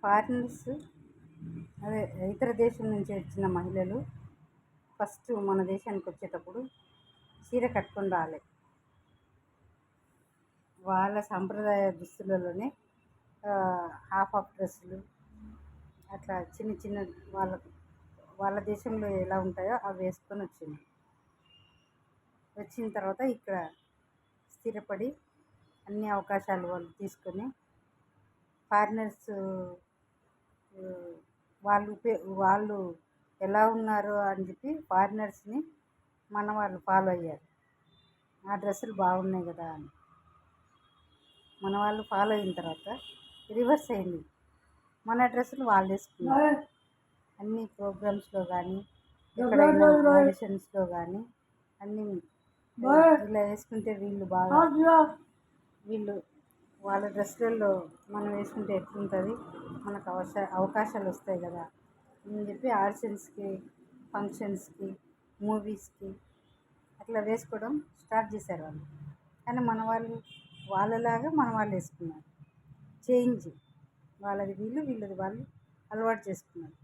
Foreigners అదే ఇతర దేశం నుంచి వచ్చిన మహిళలు ఫస్ట్ మన దేశానికి వచ్చేటప్పుడు చీర కట్టుకొని రాలే. వాళ్ళ సాంప్రదాయ దుస్తులలోనే హాఫ్ ఆఫ్ డ్రెస్సులు అట్లా చిన్న చిన్న వాళ్ళ దేశంలో ఎలా ఉంటాయో అవి వేసుకొని వచ్చిన తర్వాత ఇక్కడ స్థిరపడి అన్ని అవకాశాలు వాళ్ళు తీసుకొని ఫారినర్స్ వాళ్ళు ఎలా ఉన్నారో అని చెప్పి ఫారినర్స్ని మన వాళ్ళు ఫాలో అయ్యారు. ఆ డ్రెస్సులు బాగున్నాయి కదా అని మన వాళ్ళు ఫాలో అయిన తర్వాత రివర్స్ అయింది. మన డ్రెస్సులు వాళ్ళు వేసుకున్నారు. అన్ని ప్రోగ్రామ్స్లో కానీ ఎక్కడైనా ఆడిషన్స్లో కానీ అన్నీ ఇలా వేసుకుంటే వీళ్ళు వాళ్ళ డ్రెస్సులలో మనం వేసుకుంటే ఎట్లుంటుంది, మనకు అవకాశాలు వస్తాయి కదా అని చెప్పి ఆడిషన్స్కి, ఫంక్షన్స్కి, మూవీస్కి అట్లా వేసుకోవడం స్టార్ట్ చేశారు వాళ్ళు. కానీ మన వాళ్ళు వాళ్ళలాగా మన వాళ్ళు వేసుకున్నారు. చేంజ్ వాళ్ళది వీళ్ళది వాళ్ళు అలవాటు చేసుకున్నారు.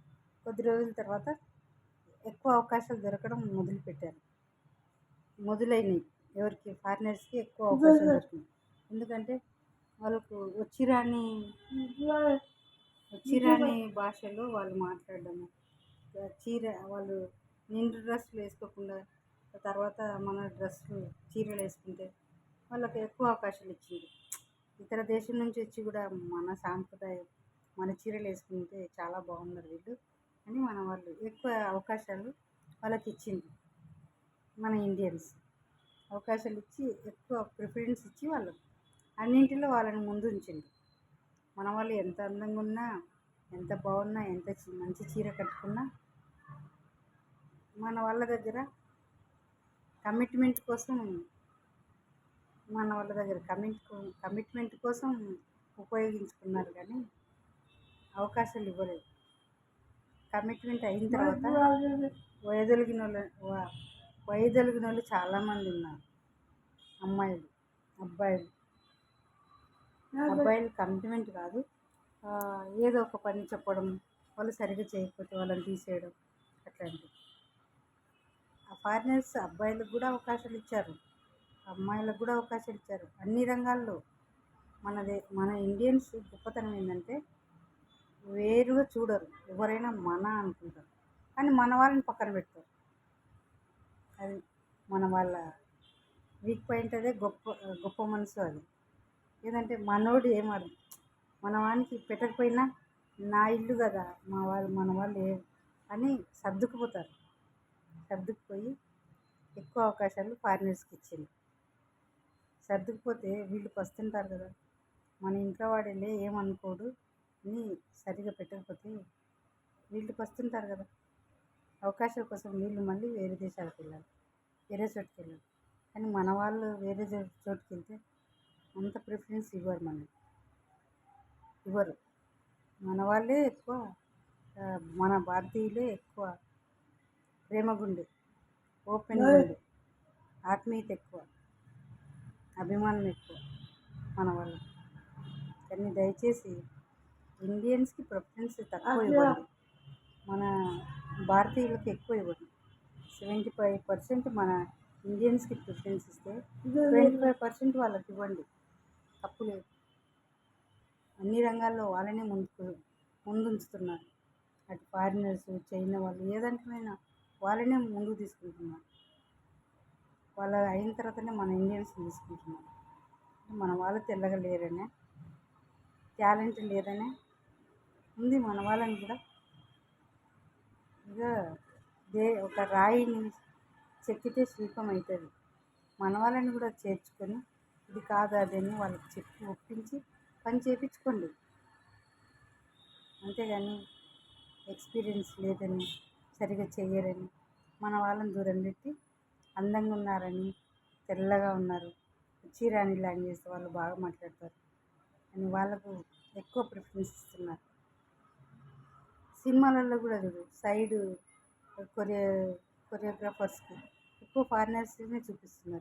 కొద్ది రోజుల తర్వాత ఎక్కువ అవకాశాలు దొరకడం మొదలైనవి. ఎవరికి? ఫారినర్స్కి ఎక్కువ అవకాశాలు దొరికినాయి. ఎందుకంటే వాళ్ళకు వచ్చిరాని భాషలో వాళ్ళు మాట్లాడడము, వాళ్ళు నిండు డ్రెస్సులు వేసుకోకుండా తర్వాత మన చీరలు వేసుకుంటే వాళ్ళకి ఎక్కువ అవకాశాలు ఇచ్చింది. ఇతర దేశం నుంచి వచ్చి కూడా మన సాంప్రదాయం మన చీరలు వేసుకుంటే చాలా బాగున్నారు వీళ్ళు అని మన వాళ్ళు ఎక్కువ అవకాశాలు వాళ్ళకి ఇచ్చింది. మన ఇండియన్స్ అవకాశాలు ఇచ్చి ఎక్కువ ప్రిఫరెన్స్ ఇచ్చి వాళ్ళు అన్నింటిలో వాళ్ళని ముందు ఉంచింది. మన వాళ్ళు ఎంత అందంగా ఉన్నా, ఎంత బాగున్నా, ఎంత మంచి చీర కట్టుకున్నా మన వాళ్ళ దగ్గర కమిట్మెంట్ కోసం ఉపయోగించుకున్నారు కానీ అవకాశాలు ఇవ్వలేదు. కమిట్మెంట్ అయిన తర్వాత వయదొలిగిన వాళ్ళు చాలామంది ఉన్నారు. అబ్బాయిలు కమిట్మెంట్ కాదు, ఏదో ఒక పని చెప్పడం, వాళ్ళు సరిగ్గా చేయకపోతే వాళ్ళని తీసేయడం అట్లాంటివి. ఆ ఫారినర్స్ అబ్బాయిలకు కూడా అవకాశాలు ఇచ్చారు, అమ్మాయిలకు కూడా అవకాశాలు ఇచ్చారు. అన్ని రంగాల్లో మన ఇండియన్స్ గొప్పతనం ఏంటంటే వేరుగా చూడరు. ఎవరైనా మన అనుకుంటారు కానీ మన వాళ్ళని పక్కన పెడతారు. అది మన వాళ్ళ వీక్ పాయింట్. అదే గొప్ప మనసు. అది ఏదంటే మనోడు మన వానికి పెట్టకపోయినా నా ఇల్లు కదా మన వాళ్ళు అని సర్దుకుపోయి ఎక్కువ అవకాశాలు ఫారినర్స్కి ఇచ్చింది. సర్దుకుపోతే వీళ్ళు పస్తుంటారు కదా, మన ఇంట్లో వాడేలే ఏమనుకోడు అని సరిగా పెట్టకపోతే వీళ్ళు పస్తుంటారు కదా, అవకాశాల కోసం వీళ్ళు మళ్ళీ వేరే దేశాలకు వెళ్ళాలి, వేరే చోటుకి వెళ్ళాలి. కానీ మన వాళ్ళు వేరే చోటుకి వెళ్తే అంత ప్రిఫరెన్స్ ఇవ్వరు. మన వాళ్ళే ఎక్కువ, మన భారతీయులే ఎక్కువ ప్రేమగుండే, ఓపెన్గా ఉండే, ఆత్మీయత ఎక్కువ, అభిమానం ఎక్కువ మన వాళ్ళు. కానీ దయచేసి ఇండియన్స్కి ప్రిఫరెన్స్ తక్కువ ఇవ్వండి, మన భారతీయులకి ఎక్కువ ఇవ్వండి. 75% మన ఇండియన్స్కి ప్రిఫరెన్స్ ఇస్తే 25% వాళ్ళకి ఇవ్వండి, తప్పు లేదు. అన్ని రంగాల్లో వాళ్ళనే ముందుంచుతున్నారు. అటు ఫారినర్స్, చైనా వాళ్ళు ఏదంటమైనా వాళ్ళనే ముందుకు తీసుకుంటున్నారు. వాళ్ళ అయిన తర్వాతనే మన ఇండియన్స్ తీసుకుంటున్నారు. మన వాళ్ళు తెల్లగా లేరనే, టాలెంట్ లేదనే ఉంది. మన వాళ్ళని కూడా ఇక ఒక రాయిని చెక్కితే శిల్పం అవుతుంది. మన వాళ్ళని కూడా చేర్చుకొని ఇది కాదు అదని వాళ్ళకి చెప్పి ఒప్పించి పని చేయించుకోండి. అంతేగాని ఎక్స్పీరియన్స్ లేదని, సరిగా చెయ్యరని మన వాళ్ళని దూరం పెట్టి అందంగా ఉన్నారని, తెల్లగా ఉన్నారు, చీరాని లాంగ్వేజ్ వాళ్ళు బాగా మాట్లాడతారు అని వాళ్ళకు ఎక్కువ ప్రిఫరెన్స్ ఇస్తున్నారు. సినిమాలలో కూడా చూడు, సైడ్ కొరియోగ్రాఫర్స్కి ఎక్కువ ఫారినర్స్ని చూపిస్తున్నారు.